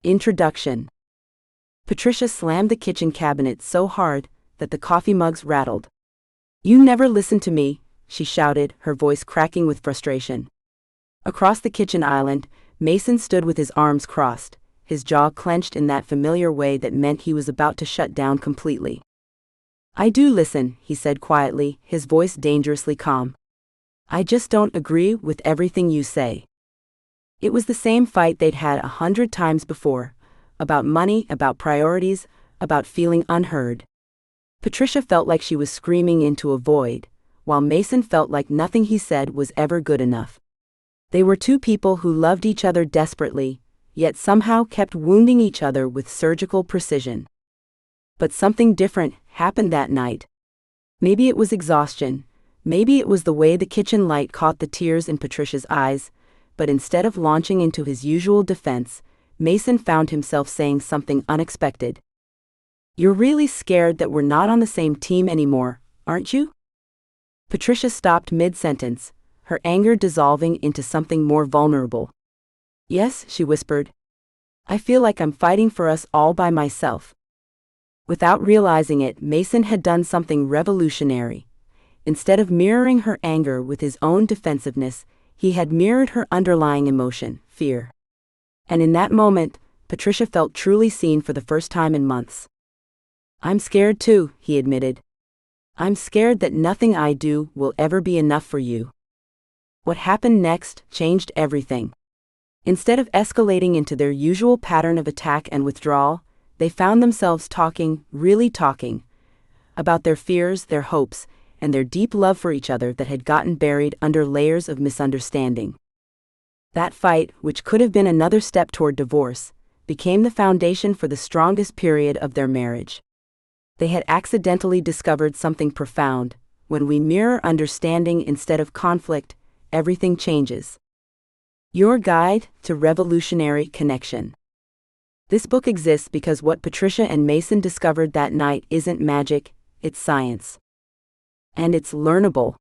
Introduction. Patricia slammed the kitchen cabinet so hard that the coffee mugs rattled. "You never listen to me," she shouted, her voice cracking with frustration. Across the kitchen island, Mason stood with his arms crossed, his jaw clenched in that familiar way that meant he was about to shut down completely. "I do listen," he said quietly, his voice dangerously calm. "I just don't agree with everything you say." It was the same fight they'd had 100 times before, about money, about priorities, about feeling unheard. Patricia felt like she was screaming into a void, while Mason felt like nothing he said was ever good enough. They were two people who loved each other desperately, yet somehow kept wounding each other with surgical precision. But something different happened that night. Maybe it was exhaustion, maybe it was the way the kitchen light caught the tears in Patricia's eyes, but instead of launching into his usual defense, Mason found himself saying something unexpected. "You're really scared that we're not on the same team anymore, aren't you?" Patricia stopped mid-sentence, her anger dissolving into something more vulnerable. "Yes," she whispered. "I feel like I'm fighting for us all by myself." Without realizing it, Mason had done something revolutionary. Instead of mirroring her anger with his own defensiveness, he had mirrored her underlying emotion, fear. And in that moment, Patricia felt truly seen for the first time in months. "I'm scared too," he admitted. "I'm scared that nothing I do will ever be enough for you." What happened next changed everything. Instead of escalating into their usual pattern of attack and withdrawal, they found themselves talking, really talking, about their fears, their hopes, and their deep love for each other that had gotten buried under layers of misunderstanding. That fight, which could have been another step toward divorce, became the foundation for the strongest period of their marriage. They had accidentally discovered something profound. When we mirror understanding instead of conflict, everything changes. Your Guide to Revolutionary Connection. This book exists because what Patricia and Mason discovered that night isn't magic, it's science. And it's learnable.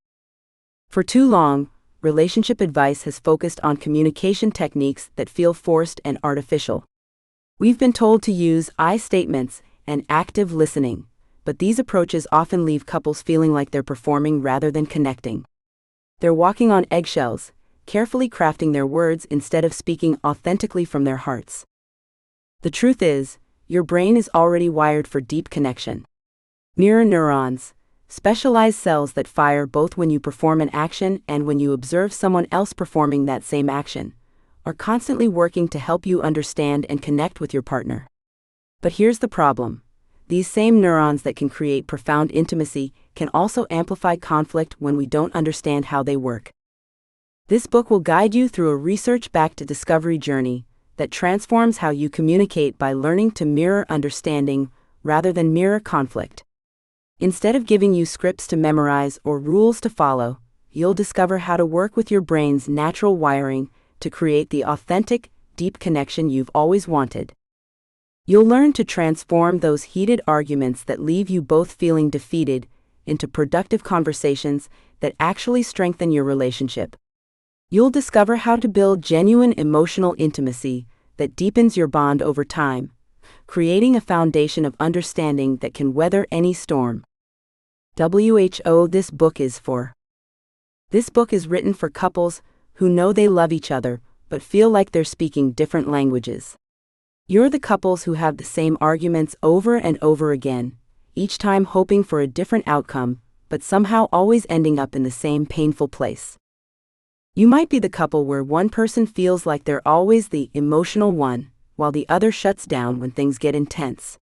For too long, relationship advice has focused on communication techniques that feel forced and artificial. We've been told to use I statements and active listening, but these approaches often leave couples feeling like they're performing rather than connecting. They're walking on eggshells, carefully crafting their words instead of speaking authentically from their hearts. The truth is, your brain is already wired for deep connection. Mirror neurons, specialized cells that fire both when you perform an action and when you observe someone else performing that same action, are constantly working to help you understand and connect with your partner. But here's the problem. These same neurons that can create profound intimacy can also amplify conflict when we don't understand how they work. This book will guide you through a research-backed discovery journey that transforms how you communicate by learning to mirror understanding rather than mirror conflict. Instead of giving you scripts to memorize or rules to follow, you'll discover how to work with your brain's natural wiring to create the authentic, deep connection you've always wanted. You'll learn to transform those heated arguments that leave you both feeling defeated into productive conversations that actually strengthen your relationship. You'll discover how to build genuine emotional intimacy that deepens your bond over time, creating a foundation of understanding that can weather any storm. WHO This book is for. This book is written for couples who know they love each other but feel like they're speaking different languages. You're the couples who have the same arguments over and over again, each time hoping for a different outcome, but somehow always ending up in the same painful place. You might be the couple where one person feels like they're always the emotional one, while the other shuts down when things get intense.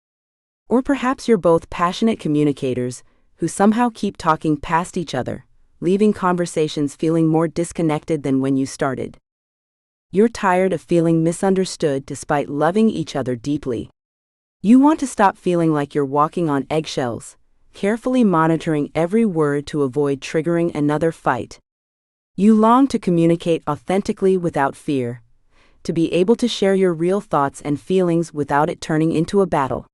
Or perhaps you're both passionate communicators who somehow keep talking past each other, leaving conversations feeling more disconnected than when you started. You're tired of feeling misunderstood despite loving each other deeply. You want to stop feeling like you're walking on eggshells, carefully monitoring every word to avoid triggering another fight. You long to communicate authentically without fear, to be able to share your real thoughts and feelings without it turning into a battle.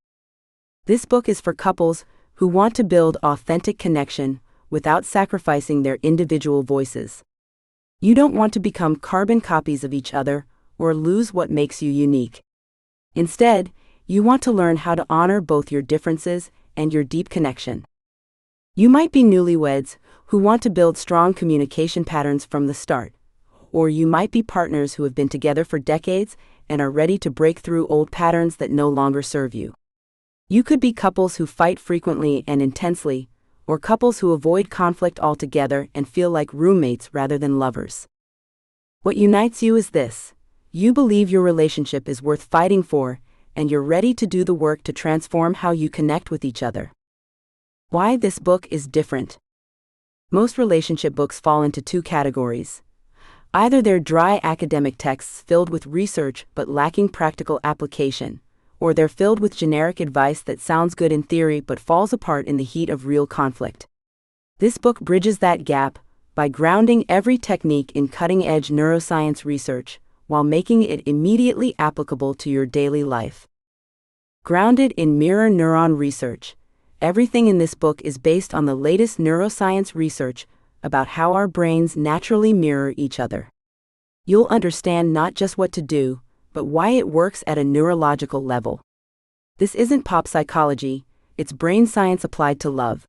This book is for couples who want to build authentic connection without sacrificing their individual voices. You don't want to become carbon copies of each other or lose what makes you unique. Instead, you want to learn how to honor both your differences and your deep connection. You might be newlyweds who want to build strong communication patterns from the start, or you might be partners who have been together for decades and are ready to break through old patterns that no longer serve you. You could be couples who fight frequently and intensely, or couples who avoid conflict altogether and feel like roommates rather than lovers. What unites you is this: you believe your relationship is worth fighting for, and you're ready to do the work to transform how you connect with each other. Why this book is different. Most relationship books fall into two categories. Either they're dry academic texts filled with research but lacking practical application, or they're filled with generic advice that sounds good in theory but falls apart in the heat of real conflict. This book bridges that gap by grounding every technique in cutting-edge neuroscience research while making it immediately applicable to your daily life. Grounded in mirror neuron research, everything in this book is based on the latest neuroscience research about how our brains naturally mirror each other. You'll understand not just what to do, but why it works at a neurological level. This isn't pop psychology, it's brain science applied to love.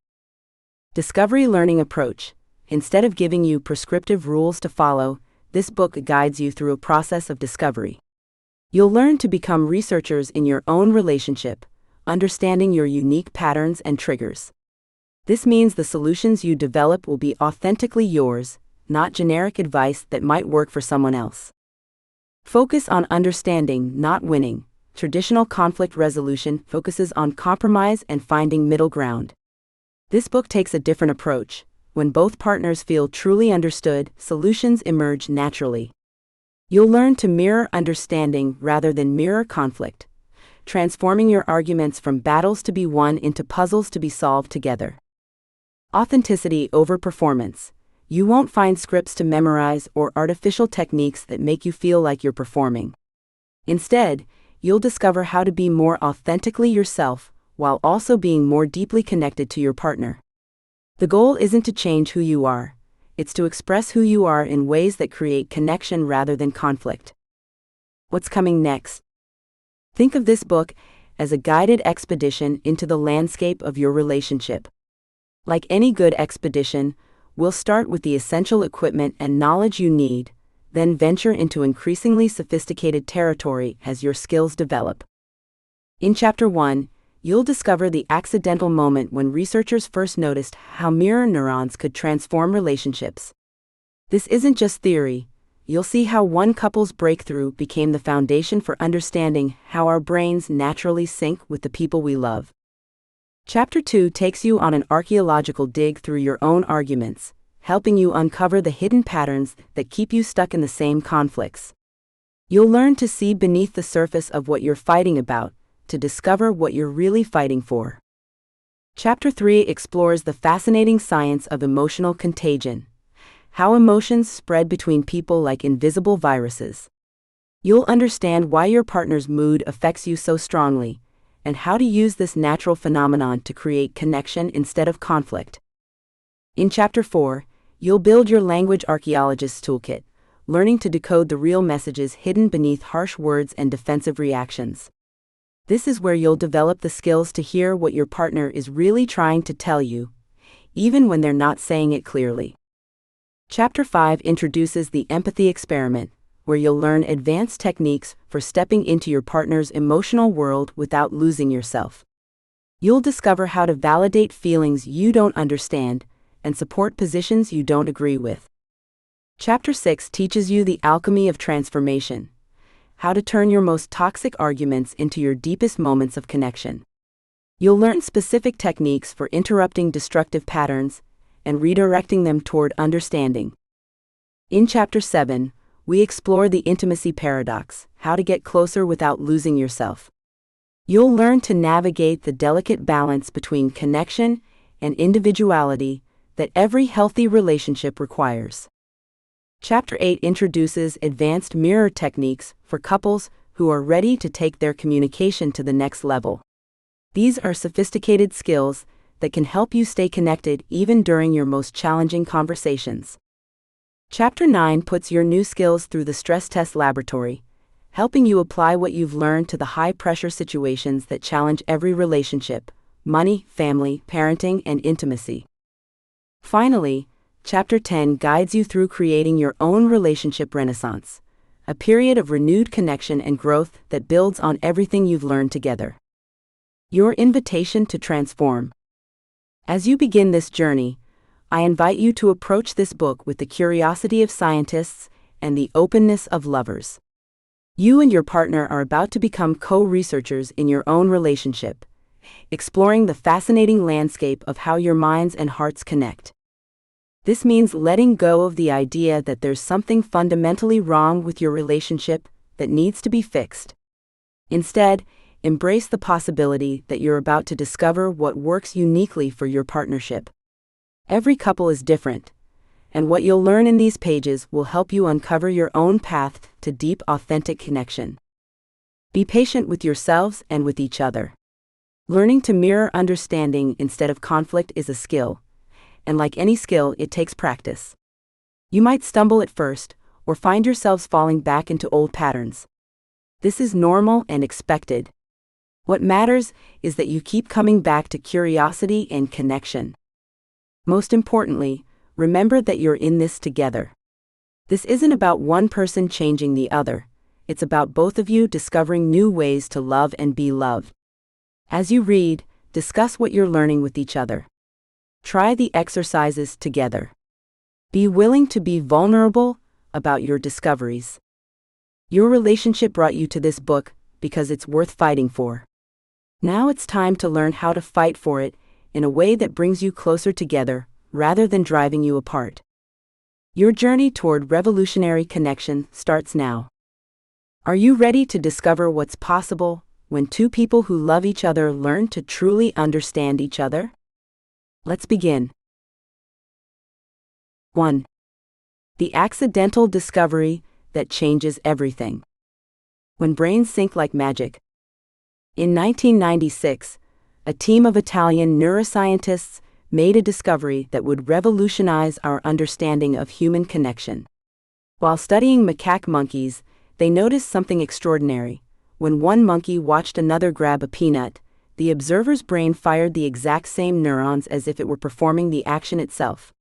Discovery learning approach. Instead of giving you prescriptive rules to follow, this book guides you through a process of discovery. You'll learn to become researchers in your own relationship, understanding your unique patterns and triggers. This means the solutions you develop will be authentically yours, not generic advice that might work for someone else. Focus on understanding, not winning. Traditional conflict resolution focuses on compromise and finding middle ground. This book takes a different approach. When both partners feel truly understood, solutions emerge naturally. You'll learn to mirror understanding rather than mirror conflict, transforming your arguments from battles to be won into puzzles to be solved together. Authenticity over performance. You won't find scripts to memorize or artificial techniques that make you feel like you're performing. Instead, you'll discover how to be more authentically yourself while also being more deeply connected to your partner. The goal isn't to change who you are, it's to express who you are in ways that create connection rather than conflict. What's coming next? Think of this book as a guided expedition into the landscape of your relationship. Like any good expedition, we'll start with the essential equipment and knowledge you need, then venture into increasingly sophisticated territory as your skills develop. In Chapter 1, you'll discover the accidental moment when researchers first noticed how mirror neurons could transform relationships. This isn't just theory. You'll see how one couple's breakthrough became the foundation for understanding how our brains naturally sync with the people we love. Chapter 2 takes you on an archaeological dig through your own arguments, helping you uncover the hidden patterns that keep you stuck in the same conflicts. You'll learn to see beneath the surface of what you're fighting about, to discover what you're really fighting for. Chapter 3 explores the fascinating science of emotional contagion, how emotions spread between people like invisible viruses. You'll understand why your partner's mood affects you so strongly, and how to use this natural phenomenon to create connection instead of conflict. In Chapter 4, you'll build your language archaeologist's toolkit, learning to decode the real messages hidden beneath harsh words and defensive reactions. This is where you'll develop the skills to hear what your partner is really trying to tell you, even when they're not saying it clearly. Chapter 5 introduces the empathy experiment, where you'll learn advanced techniques for stepping into your partner's emotional world without losing yourself. You'll discover how to validate feelings you don't understand and support positions you don't agree with. Chapter 6 teaches you the alchemy of transformation, how to turn your most toxic arguments into your deepest moments of connection. You'll learn specific techniques for interrupting destructive patterns and redirecting them toward understanding. In Chapter 7, we explore the intimacy paradox, how to get closer without losing yourself. You'll learn to navigate the delicate balance between connection and individuality that every healthy relationship requires. Chapter 8 introduces advanced mirror techniques for couples who are ready to take their communication to the next level. These are sophisticated skills that can help you stay connected even during your most challenging conversations. Chapter 9 puts your new skills through the stress test laboratory, helping you apply what you've learned to the high-pressure situations that challenge every relationship: money, family, parenting, and intimacy. Finally, Chapter 10 guides you through creating your own relationship renaissance, a period of renewed connection and growth that builds on everything you've learned together. Your invitation to transform. As you begin this journey, I invite you to approach this book with the curiosity of scientists and the openness of lovers. You and your partner are about to become co-researchers in your own relationship, exploring the fascinating landscape of how your minds and hearts connect. This means letting go of the idea that there's something fundamentally wrong with your relationship that needs to be fixed. Instead, embrace the possibility that you're about to discover what works uniquely for your partnership. Every couple is different, and what you'll learn in these pages will help you uncover your own path to deep, authentic connection. Be patient with yourselves and with each other. Learning to mirror understanding instead of conflict is a skill, and like any skill, it takes practice. You might stumble at first, or find yourselves falling back into old patterns. This is normal and expected. What matters is that you keep coming back to curiosity and connection. Most importantly, remember that you're in this together. This isn't about one person changing the other. It's about both of you discovering new ways to love and be loved. As you read, discuss what you're learning with each other. Try the exercises together. Be willing to be vulnerable about your discoveries. Your relationship brought you to this book because it's worth fighting for. Now it's time to learn how to fight for it in a way that brings you closer together rather than driving you apart. Your journey toward revolutionary connection starts now. Are you ready to discover what's possible when two people who love each other learn to truly understand each other? Let's begin. 1. The accidental discovery that changes everything. When brains sync like magic. In 1996, a team of Italian neuroscientists made a discovery that would revolutionize our understanding of human connection. While studying macaque monkeys, they noticed something extraordinary. When one monkey watched another grab a peanut, the observer's brain fired the exact same neurons as if it were performing the action itself.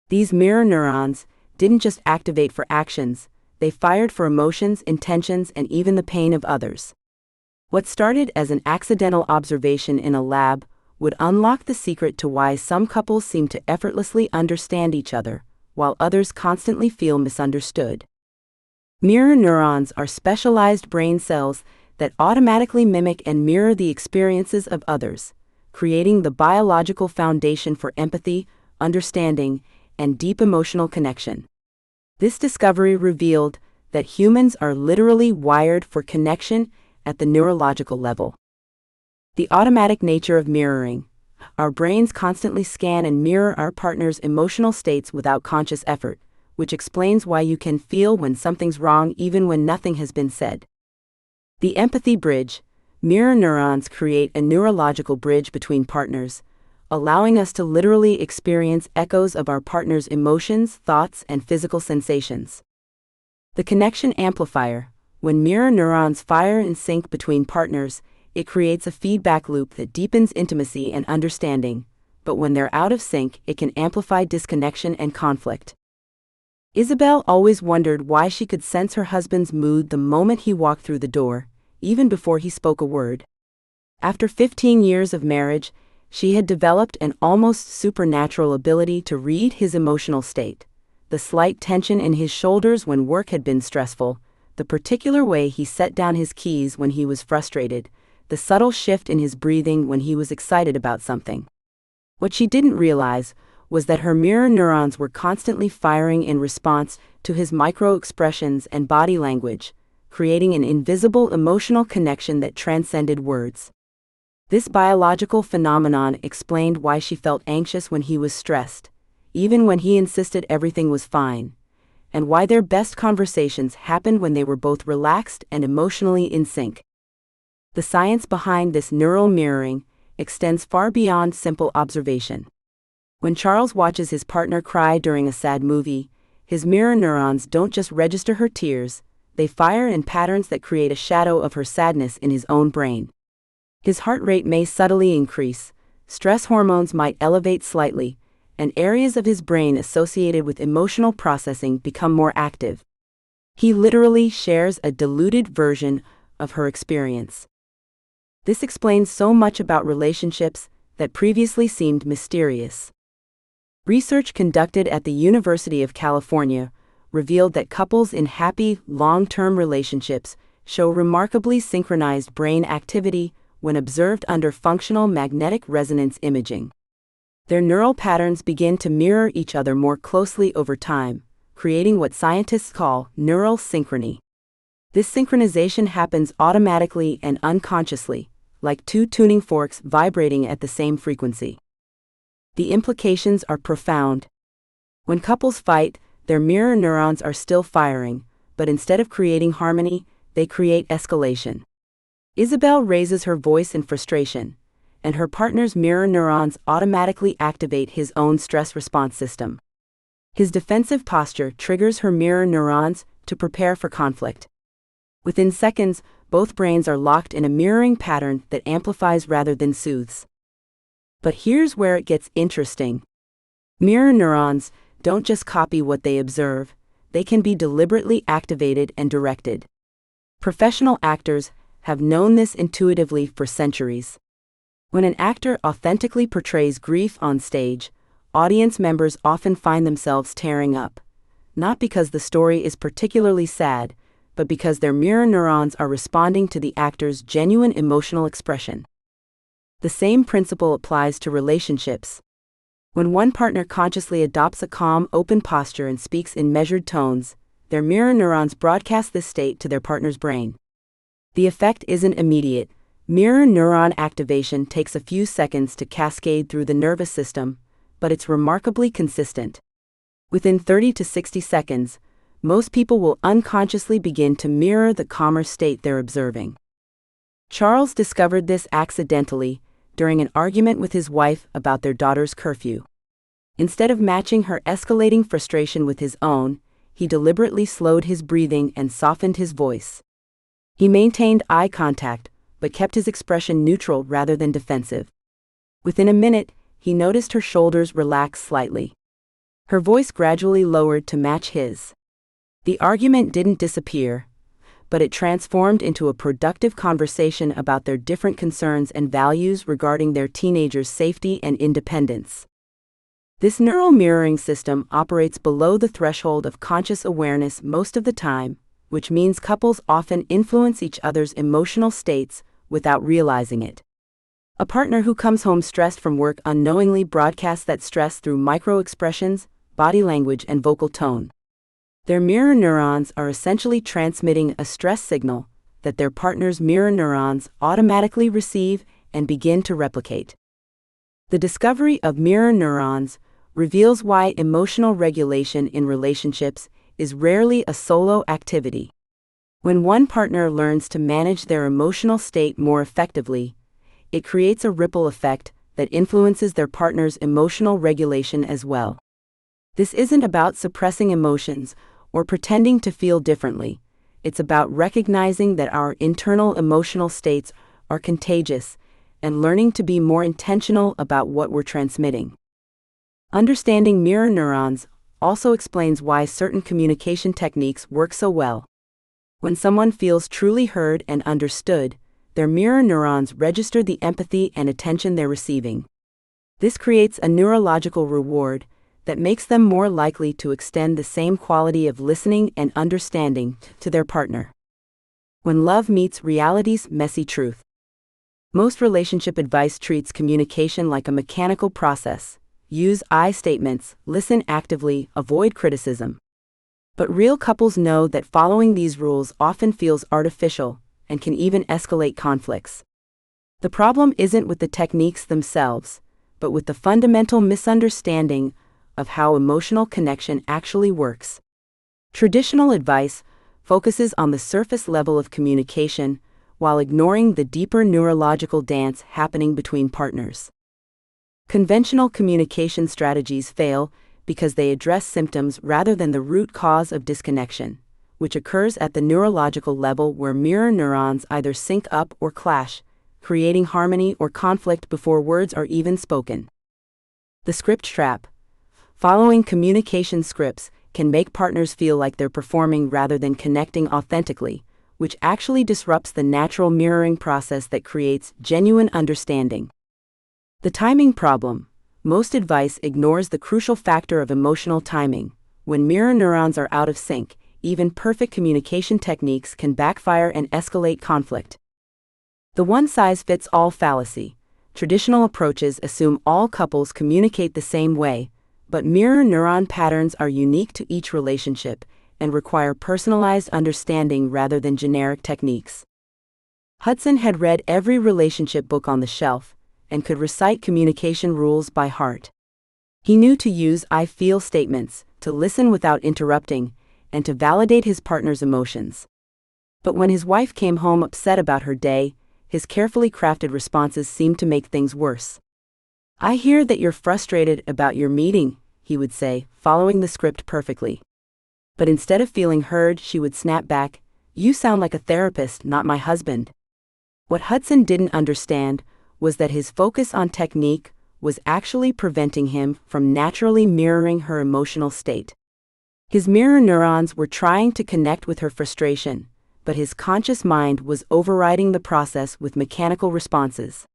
These mirror neurons didn't just activate for actions, they fired for emotions, intentions, and even the pain of others. What started as an accidental observation in a lab would unlock the secret to why some couples seem to effortlessly understand each other, while others constantly feel misunderstood. Mirror neurons are specialized brain cells that automatically mimic and mirror the experiences of others, creating the biological foundation for empathy, understanding, and deep emotional connection. This discovery revealed that humans are literally wired for connection at the neurological level. The automatic nature of mirroring. Our brains constantly scan and mirror our partner's emotional states without conscious effort, which explains why you can feel when something's wrong even when nothing has been said. The empathy bridge. Mirror neurons create a neurological bridge between partners, allowing us to literally experience echoes of our partner's emotions, thoughts, and physical sensations. The connection amplifier. When mirror neurons fire in sync between partners, it creates a feedback loop that deepens intimacy and understanding, but when they're out of sync, it can amplify disconnection and conflict. Isabel always wondered why she could sense her husband's mood the moment he walked through the door, even before he spoke a word. After 15 years of marriage, she had developed an almost supernatural ability to read his emotional state. The slight tension in his shoulders when work had been stressful, the particular way he set down his keys when he was frustrated, the subtle shift in his breathing when he was excited about something. What she didn't realize was that her mirror neurons were constantly firing in response to his micro-expressions and body language, creating an invisible emotional connection that transcended words. This biological phenomenon explained why she felt anxious when he was stressed, even when he insisted everything was fine, and why their best conversations happened when they were both relaxed and emotionally in sync. The science behind this neural mirroring extends far beyond simple observation. When Charles watches his partner cry during a sad movie, his mirror neurons don't just register her tears, they fire in patterns that create a shadow of her sadness in his own brain. His heart rate may subtly increase, stress hormones might elevate slightly, and areas of his brain associated with emotional processing become more active. He literally shares a diluted version of her experience. This explains so much about relationships that previously seemed mysterious. Research conducted at the University of California revealed that couples in happy, long-term relationships show remarkably synchronized brain activity when observed under functional magnetic resonance imaging. Their neural patterns begin to mirror each other more closely over time, creating what scientists call neural synchrony. This synchronization happens automatically and unconsciously, like two tuning forks vibrating at the same frequency. The implications are profound. When couples fight, their mirror neurons are still firing, but instead of creating harmony, they create escalation. Isabel raises her voice in frustration, and her partner's mirror neurons automatically activate his own stress response system. His defensive posture triggers her mirror neurons to prepare for conflict. Within seconds, both brains are locked in a mirroring pattern that amplifies rather than soothes. But here's where it gets interesting. Mirror neurons don't just copy what they observe, they can be deliberately activated and directed. Professional actors have known this intuitively for centuries. When an actor authentically portrays grief on stage, audience members often find themselves tearing up, not because the story is particularly sad, but because their mirror neurons are responding to the actor's genuine emotional expression. The same principle applies to relationships. When one partner consciously adopts a calm, open posture and speaks in measured tones, their mirror neurons broadcast this state to their partner's brain. The effect isn't immediate. Mirror neuron activation takes a few seconds to cascade through the nervous system, but it's remarkably consistent. Within 30 to 60 seconds, most people will unconsciously begin to mirror the calmer state they're observing. Charles discovered this accidentally during an argument with his wife about their daughter's curfew. Instead of matching her escalating frustration with his own, he deliberately slowed his breathing and softened his voice. He maintained eye contact, but kept his expression neutral rather than defensive. Within a minute, he noticed her shoulders relax slightly. Her voice gradually lowered to match his. The argument didn't disappear, but it transformed into a productive conversation about their different concerns and values regarding their teenager's safety and independence. This neural mirroring system operates below the threshold of conscious awareness most of the time, which means couples often influence each other's emotional states without realizing it. A partner who comes home stressed from work unknowingly broadcasts that stress through micro-expressions, body language, and vocal tone. Their mirror neurons are essentially transmitting a stress signal that their partner's mirror neurons automatically receive and begin to replicate. The discovery of mirror neurons reveals why emotional regulation in relationships is rarely a solo activity. When one partner learns to manage their emotional state more effectively, it creates a ripple effect that influences their partner's emotional regulation as well. This isn't about suppressing emotions or pretending to feel differently. It's about recognizing that our internal emotional states are contagious and learning to be more intentional about what we're transmitting. Understanding mirror neurons also explains why certain communication techniques work so well. When someone feels truly heard and understood, their mirror neurons register the empathy and attention they're receiving. This creates a neurological reward that makes them more likely to extend the same quality of listening and understanding to their partner. When love meets reality's messy truth. Most relationship advice treats communication like a mechanical process. Use I statements, listen actively, avoid criticism. But real couples know that following these rules often feels artificial and can even escalate conflicts. The problem isn't with the techniques themselves, but with the fundamental misunderstanding of how emotional connection actually works. Traditional advice focuses on the surface level of communication while ignoring the deeper neurological dance happening between partners. Conventional communication strategies fail because they address symptoms rather than the root cause of disconnection, which occurs at the neurological level where mirror neurons either sync up or clash, creating harmony or conflict before words are even spoken. The script trap. Following communication scripts can make partners feel like they're performing rather than connecting authentically, which actually disrupts the natural mirroring process that creates genuine understanding. The timing problem. Most advice ignores the crucial factor of emotional timing. When mirror neurons are out of sync, even perfect communication techniques can backfire and escalate conflict. The one-size-fits-all fallacy. Traditional approaches assume all couples communicate the same way, but mirror neuron patterns are unique to each relationship and require personalized understanding rather than generic techniques. Hudson had read every relationship book on the shelf and could recite communication rules by heart. He knew to use "I feel" statements, to listen without interrupting, and to validate his partner's emotions. But when his wife came home upset about her day, his carefully crafted responses seemed to make things worse. "I hear that you're frustrated about your meeting," he would say, following the script perfectly. But instead of feeling heard, she would snap back, "You sound like a therapist, not my husband." What Hudson didn't understand was that his focus on technique was actually preventing him from naturally mirroring her emotional state. His mirror neurons were trying to connect with her frustration, but his conscious mind was overriding the process with mechanical responses.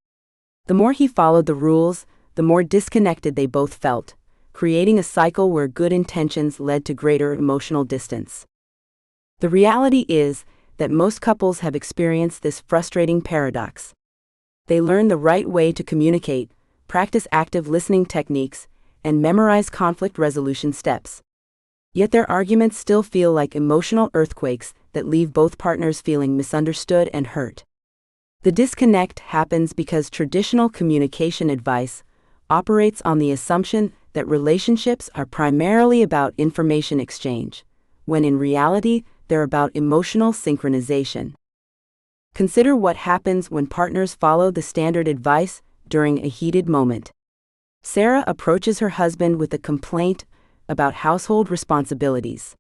The more he followed the rules, the more disconnected they both felt, creating a cycle where good intentions led to greater emotional distance. The reality is that most couples have experienced this frustrating paradox. They learn the right way to communicate, practice active listening techniques, and memorize conflict resolution steps. Yet their arguments still feel like emotional earthquakes that leave both partners feeling misunderstood and hurt. The disconnect happens because traditional communication advice operates on the assumption that relationships are primarily about information exchange, when in reality, they're about emotional synchronization. Consider what happens when partners follow the standard advice during a heated moment. Sarah approaches her husband with a complaint about household responsibilities.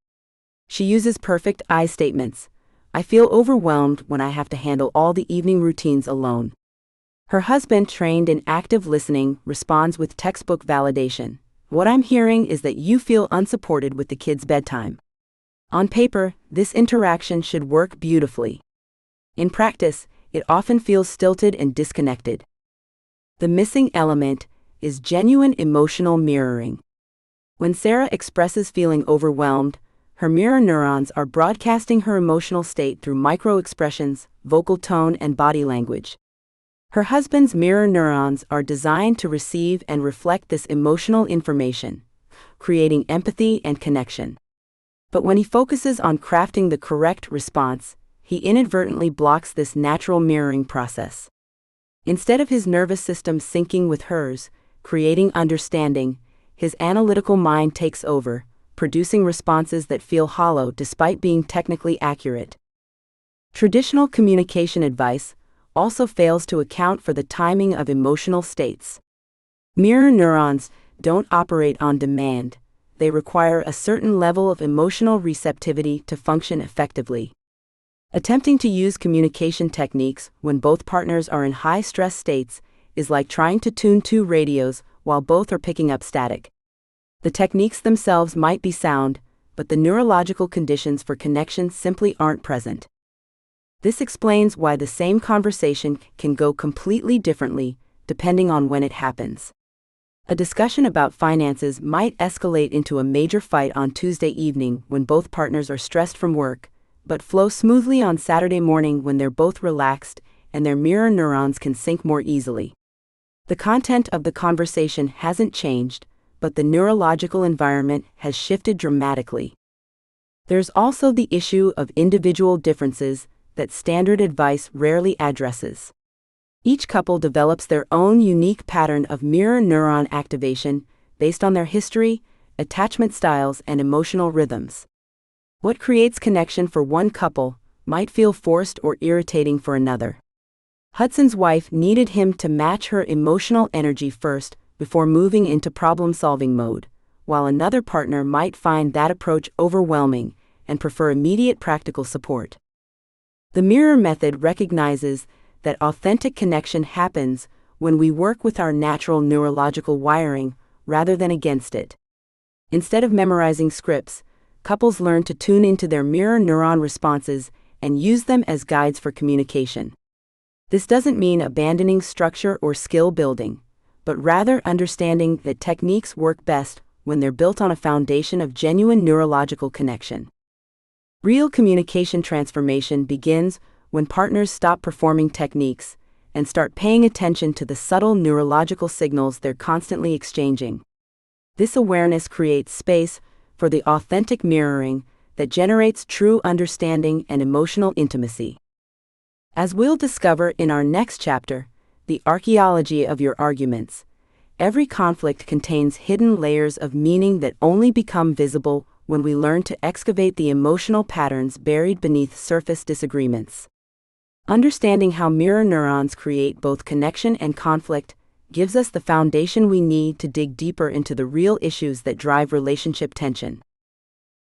She uses perfect "I" statements. "I feel overwhelmed when I have to handle all the evening routines alone." Her husband, trained in active listening, responds with textbook validation. "What I'm hearing is that you feel unsupported with the kids' bedtime." On paper, this interaction should work beautifully. In practice, it often feels stilted and disconnected. The missing element is genuine emotional mirroring. When Sarah expresses feeling overwhelmed, her mirror neurons are broadcasting her emotional state through micro-expressions, vocal tone, and body language. Her husband's mirror neurons are designed to receive and reflect this emotional information, creating empathy and connection. But when he focuses on crafting the correct response, he inadvertently blocks this natural mirroring process. Instead of his nervous system syncing with hers, creating understanding, his analytical mind takes over, producing responses that feel hollow despite being technically accurate. Traditional communication advice also fails to account for the timing of emotional states. Mirror neurons don't operate on demand. They require a certain level of emotional receptivity to function effectively. Attempting to use communication techniques when both partners are in high-stress states is like trying to tune two radios while both are picking up static. The techniques themselves might be sound, but the neurological conditions for connection simply aren't present. This explains why the same conversation can go completely differently, depending on when it happens. A discussion about finances might escalate into a major fight on Tuesday evening when both partners are stressed from work, but flow smoothly on Saturday morning when they're both relaxed and their mirror neurons can sync more easily. The content of the conversation hasn't changed, but the neurological environment has shifted dramatically. There's also the issue of individual differences that standard advice rarely addresses. Each couple develops their own unique pattern of mirror neuron activation based on their history, attachment styles, and emotional rhythms. What creates connection for one couple might feel forced or irritating for another. Hudson's wife needed him to match her emotional energy first before moving into problem-solving mode, while another partner might find that approach overwhelming and prefer immediate practical support. The mirror method recognizes that authentic connection happens when we work with our natural neurological wiring rather than against it. Instead of memorizing scripts, couples learn to tune into their mirror neuron responses and use them as guides for communication. This doesn't mean abandoning structure or skill building, but rather understanding that techniques work best when they're built on a foundation of genuine neurological connection. Real communication transformation begins when partners stop performing techniques and start paying attention to the subtle neurological signals they're constantly exchanging. This awareness creates space for the authentic mirroring that generates true understanding and emotional intimacy. As we'll discover in our next chapter, The Archaeology of Your Arguments, every conflict contains hidden layers of meaning that only become visible when we learn to excavate the emotional patterns buried beneath surface disagreements. Understanding how mirror neurons create both connection and conflict gives us the foundation we need to dig deeper into the real issues that drive relationship tension.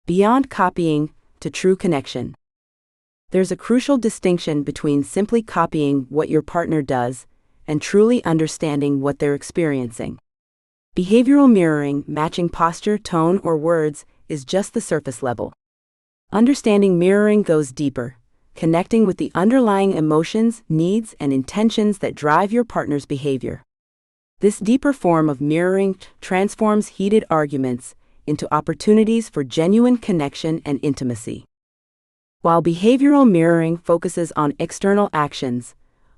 Beyond copying to true connection. There's a crucial distinction between simply copying what your partner does and truly understanding what they're experiencing. Behavioral mirroring, matching posture, tone, or words, is just the surface level. Understanding mirroring goes deeper, connecting with the underlying emotions, needs, and intentions that drive your partner's behavior. This deeper form of mirroring transforms heated arguments into opportunities for genuine connection and intimacy. While behavioral mirroring focuses on external actions,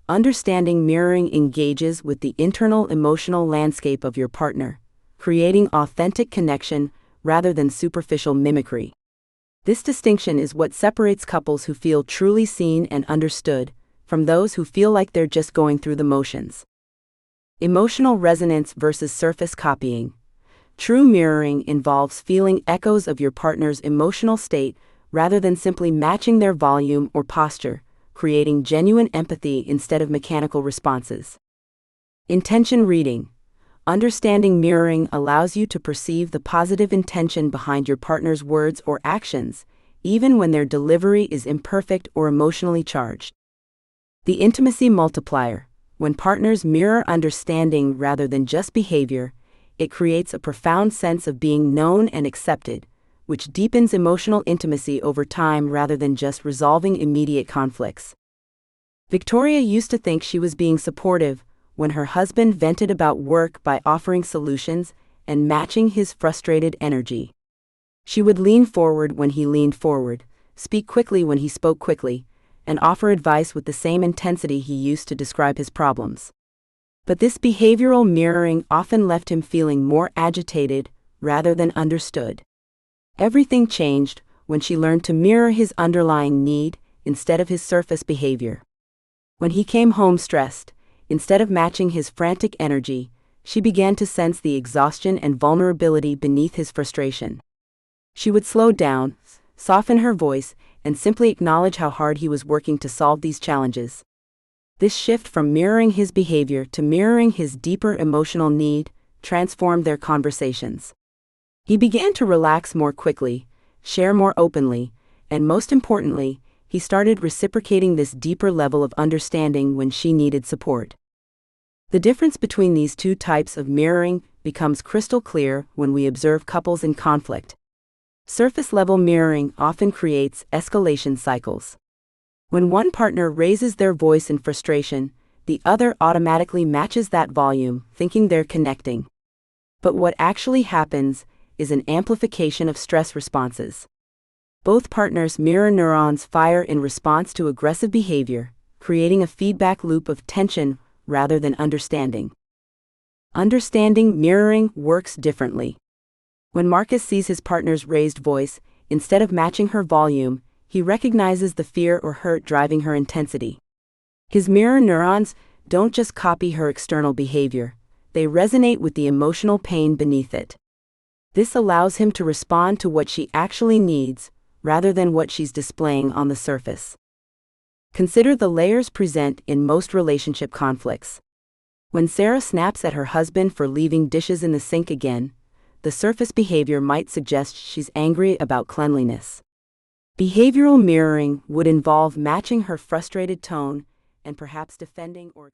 understanding mirroring engages with the internal emotional landscape of your partner, creating authentic connection rather than superficial mimicry. This distinction is what separates couples who feel truly seen and understood from those who feel like they're just going through the motions. Emotional resonance versus surface copying. True mirroring involves feeling echoes of your partner's emotional state rather than simply matching their volume or posture, creating genuine empathy instead of mechanical responses. Intention reading. Understanding mirroring allows you to perceive the positive intention behind your partner's words or actions, even when their delivery is imperfect or emotionally charged. The intimacy multiplier. When partners mirror understanding rather than just behavior, it creates a profound sense of being known and accepted, which deepens emotional intimacy over time rather than just resolving immediate conflicts. Victoria used to think she was being supportive when her husband vented about work by offering solutions and matching his frustrated energy. She would lean forward when he leaned forward, speak quickly when he spoke quickly, and offer advice with the same intensity he used to describe his problems. But this behavioral mirroring often left him feeling more agitated rather than understood. Everything changed when she learned to mirror his underlying need instead of his surface behavior. When he came home stressed, instead of matching his frantic energy, she began to sense the exhaustion and vulnerability beneath his frustration. She would slow down, soften her voice, and simply acknowledge how hard he was working to solve these challenges. This shift from mirroring his behavior to mirroring his deeper emotional need transformed their conversations. He began to relax more quickly, share more openly, and most importantly, he started reciprocating this deeper level of understanding when she needed support. The difference between these two types of mirroring becomes crystal clear when we observe couples in conflict. Surface-level mirroring often creates escalation cycles. When one partner raises their voice in frustration, the other automatically matches that volume, thinking they're connecting. But what actually happens is an amplification of stress responses. Both partners' mirror neurons fire in response to aggressive behavior, creating a feedback loop of tension rather than understanding. Understanding mirroring works differently. When Marcus sees his partner's raised voice, instead of matching her volume, he recognizes the fear or hurt driving her intensity. His mirror neurons don't just copy her external behavior, they resonate with the emotional pain beneath it. This allows him to respond to what she actually needs, rather than what she's displaying on the surface. Consider the layers present in most relationship conflicts. When Sarah snaps at her husband for leaving dishes in the sink again, the surface behavior might suggest she's angry about cleanliness. Behavioral mirroring would involve matching her frustrated tone and perhaps defending or